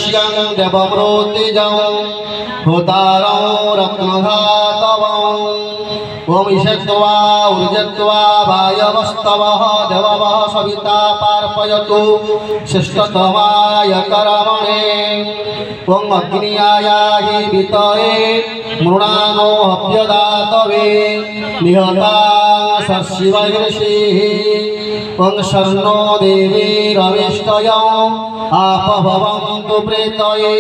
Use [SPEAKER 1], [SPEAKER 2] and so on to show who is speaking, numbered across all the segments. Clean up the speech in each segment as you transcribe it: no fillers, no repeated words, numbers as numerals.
[SPEAKER 1] वैश्यं देवमृतिजं होतारं रत्नधातवं ओम ईशत्वा ऊर्जत्वा वायवस्तवः देववः सविता पार्पयतु श्रेष्ठतमाय कर्मणे ओम अग्नियायाहि वितये मृणानो हव्यदातवे निहतां सर्षिवैर्षिः ओम शर्णो देवीरविष्टयं आपभवन्तु प्रेतये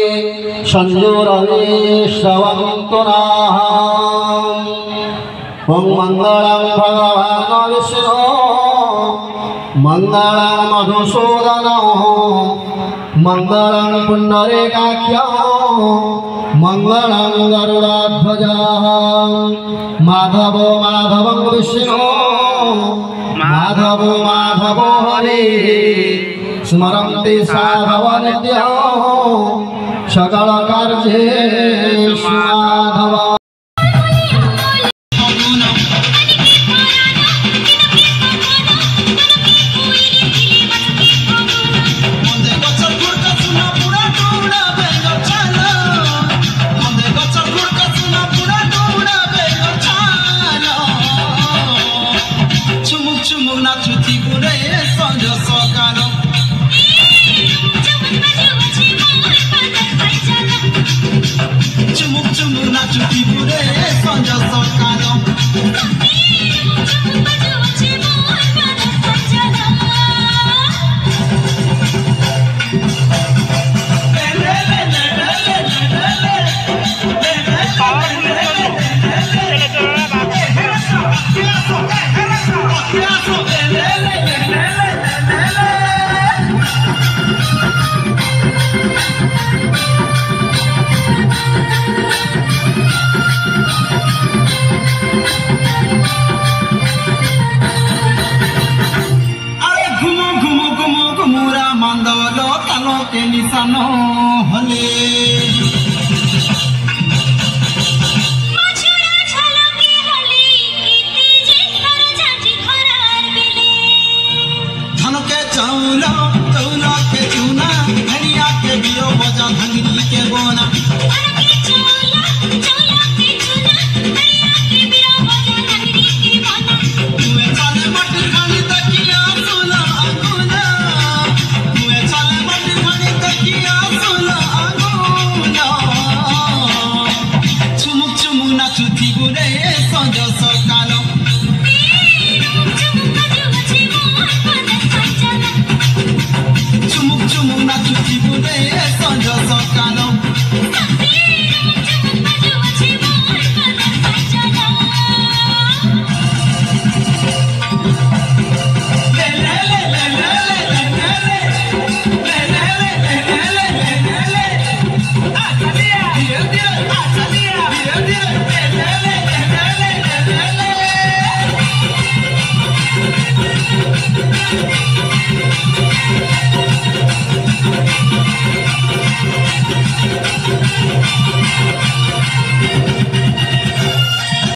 [SPEAKER 1] संयुरविश्रवन्तु नः ओम मंगलं भगवान् विष्णु मंगलं मधुसूदन मंगलं पुण्डरीकाख्यं मंगलं गरुडाध्वज माधवो माधवं विष्णु माधवो माधवो हरे स्मरन्ति साधव नित्यं सकल कार्येषु माधव
[SPEAKER 2] निशानो हले धन के चौला चौला के चूना हरिया के बियो बजा धंगरी के बोना